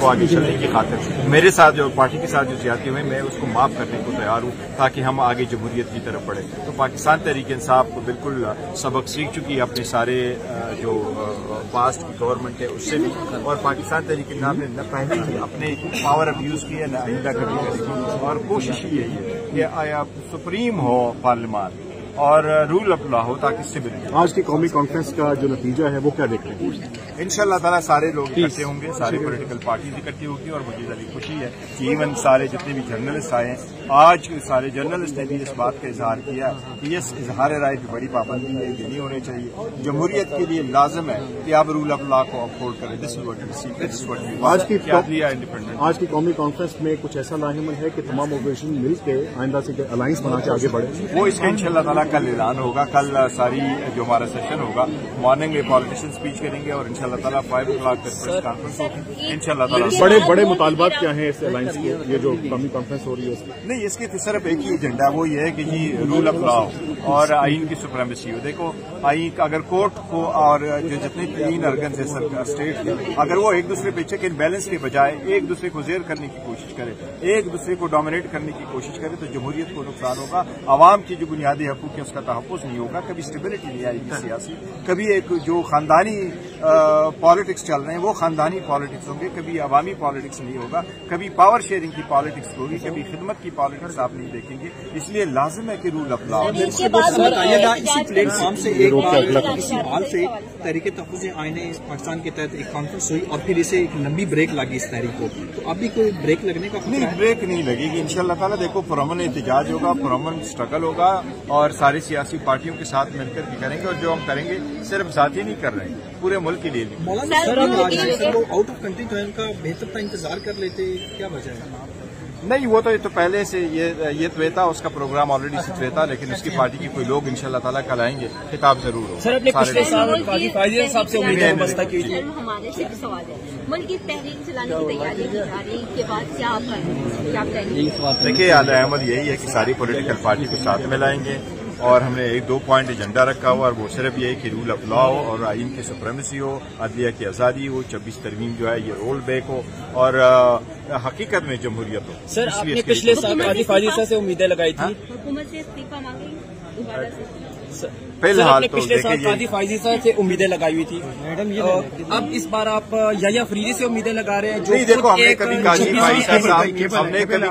کو آگے چلنے کی خاطر میرے ساتھ جو پارٹی کے ساتھ جو زیادتی ہوئی میں اس کو معاف کرنے کو تیار ہوں تاکہ ہم آگے جمہوریت کی طرف بڑھیں. تو پاکستان تحریک انصاف کو بالکل سبق سیکھ چکی ہے اپنے سارے جو پاسٹ کی گورنمنٹ ہے اس سے بھی, اور پاکستان تحریک انصاف نے نہ پہلے ہی اپنے پاور ابیوز کیا نہ آئندہ کبھی کرے گی, اور کوشش یہی ہے کہ آیا سپریم ہو پارلیمان اور رول اپ لا ہو تاکہ سول. آج کی قومی کانفرنس کا جو نتیجہ ہے وہ کیا دیکھ رہے ہیں؟ انشاءاللہ تعالیٰ سارے لوگ اکٹھے ہوں گے, سارے پولیٹیکل پارٹیز اکٹھی ہوگی, اور مجھے ذریعہ خوشی ہے کہ ایون سارے جتنے بھی جرنلسٹ آئے ہیں آج سارے جرنلسٹ نے بھی اس بات کا اظہار کیا کہ یہ اظہار رائے کی بڑی پابندی ہے, یہ نہیں ہونے چاہیے. جمہوریت کے لیے لازم ہے کہ آپ رول آف لا کو اپہولڈ کریں. This is what we seek, this is what we want. آج کی قومی کانفرنس میں کچھ ایسا لاہمن ہے کہ تمام اپوزیشن مل کے آئندہ سے الائنس بنا کے آگے بڑھے, وہ اس کا انشاءاللہ تعالیٰ کل اعلان ہوگا. کل ساری جو ہمارا سیشن ہوگا مارننگ میں پالیٹیشین اسپیچ کریں گے, اور انشاءاللہ تعالیٰ 5 o'clock پریس کانفرنس ہوگی انشاءاللہ تعالیٰ. بڑے مطالبات کیا ہیں اس الائنس کے, یہ جو قومی کانفرنس ہو رہی ہے؟ نہیں, اس کے صرف ایک ہی ایجنڈا وہ یہ ہے کہ جی رول آف لا ہو اور آئین کی سپریمیسی ہو. دیکھو آئین اگر کورٹ کو اور جو جتنے 3 ارگنز ہیں اسٹیٹ کے, اگر وہ ایک دوسرے پہ چیک اینڈ بیلنس کے بجائے ایک دوسرے کو زیر کرنے کی کوشش کرے, ایک دوسرے کو ڈومینیٹ کرنے کی کوشش کرے تو جمہوریت کو نقصان ہوگا. عوام کی جو بنیادی حقوق ہے اس کا تحفظ نہیں ہوگا, کبھی اسٹیبلٹی نہیں آئے گی سیاسی, کبھی ایک جو خاندانی پالیٹکس چل رہے ہیں وہ خاندانی پالیٹکس ہوں گے, کبھی عوامی پالیٹکس نہیں ہوگا, کبھی پاور شیئرنگ کی پالیٹکس ہوگی, کبھی خدمت کی پالیٹکس آپ نہیں دیکھیں گے. اس لیے لازم ہے کہ رول اپ لا. اسی پلیٹ فارم سے ایک بار اسی حال سے تحریک تحفظ آئین پاکستان کے تحت ایک کانفرنس ہوئی اور پھر اسے ایک لمبی بریک لگی اس تحریک کو, تو اب بھی کوئی بریک لگنے کا نہیں, بریک نہیں لگے گی انشاءاللہ تعالیٰ. دیکھو پرامن احتجاج ہوگا, پرامن اسٹرگل ہوگا, اور ساری سیاسی پارٹیوں کے ساتھ مل کر بھی کریں گے, اور جو ہم کریں گے صرف ذاتی نہیں کر رہے ہیں, پورے ملک کے لیے بھی. مولانا سر وہ آؤٹ آف کنٹری تو ان کا بہتر تھا, انتظار کر لیتے, کیا وجہ ہے؟ نہیں, وہ تو پہلے سے یہ طے تھا, اس کا پروگرام آلریڈی سے طے تھا, لیکن اس کی پارٹی کی کوئی لوگ انشاءاللہ تعالیٰ کل آئیں گے, خطاب ضرور ہو. سر اپنے پچھلے سال قاضی فائزہ صاحب سے امید وابستہ کی تھی. ہمارے سے بھی سوال ہے, ملک کی تحریک چلانے کی تیاری کی جا رہی کے بعد کیا کریں گے؟ دیکھیے اعلی احمد یہی ہے کہ ساری پولیٹیکل پارٹی کو ساتھ میں لائیں گے, اور ہم نے 1-2 پوائنٹ ایجنڈا رکھا ہوا, اور وہ صرف یہ ہے کہ رول آف لا ہو اور آئین کی سپریمیسی ہو, عدلیہ کی آزادی ہو, 26 ترمیم جو ہے یہ رول بیک ہو, اور حقیقت میں جمہوریت ہو. سر آپ نے پچھلے سال قاضی فائزہ سے امیدیں لگائی تھی, حکومت سے استعفا مانگیں دوبارہ سے؟ فی الحال تو پچھلے سال قاضی فائزہ سے امیدیں لگائی ہوئی تھی, اب اس بار آپ یا فریدی سے امیدیں لگا رہے ہیں؟ نہیں, دیکھو ہم نے کبھی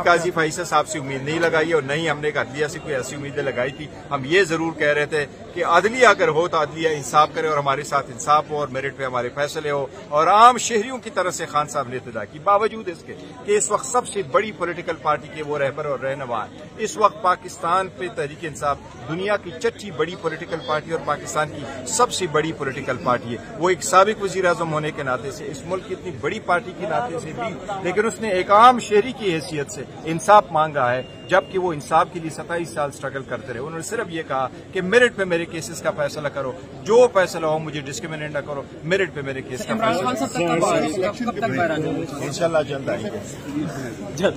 قاضی فائزہ صاحب سے امید نہیں لگائی, اور نہیں ہم نے عدلیہ سے کوئی ایسی امیدیں لگائی تھی. ہم یہ ضرور کہہ رہے تھے کہ عدلیہ اگر ہو تو عدلیہ انصاف کرے, اور ہمارے ساتھ انصاف ہو, اور میرٹ پہ ہمارے فیصلے ہو, اور عام شہریوں کی طرف سے خان صاحب نے ابتدا کی, باوجود اس کے کہ اس وقت سب سے بڑی پولیٹیکل پارٹی کے وہ رہبر اور رہنما ہیں. اس وقت پاکستان پہ تحریک انصاف دنیا کی 6 بڑی پولیٹیکل پارٹی اور پاکستان کی سب سے بڑی پولیٹیکل پارٹی ہے. وہ ایک سابق وزیر اعظم ہونے کے ناطے سے, اس ملک کی اتنی بڑی پارٹی کے ناطے سے بھی, لیکن اس نے ایک عام شہری کی حیثیت سے انصاف مانگا ہے, جبکہ وہ انصاف کے لیے 27 سال اسٹرگل کرتے رہے. انہوں نے صرف یہ کہا کہ میرٹ پہ میرے کیسز کا فیصلہ کرو, جو فیصلہ ہو مجھے ڈسکریمنیٹ نہ کرو, میرٹ پہ میرے کیس کا فیصلہ. انشاءاللہ جلد آئیں گے.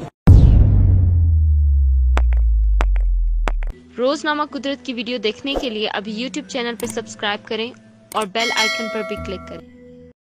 روزنامہ قدرت کی ویڈیو دیکھنے کے لیے ابھی YouTube چینل پر سبسکرائب کریں اور بیل آئیکن پر بھی کلک کریں.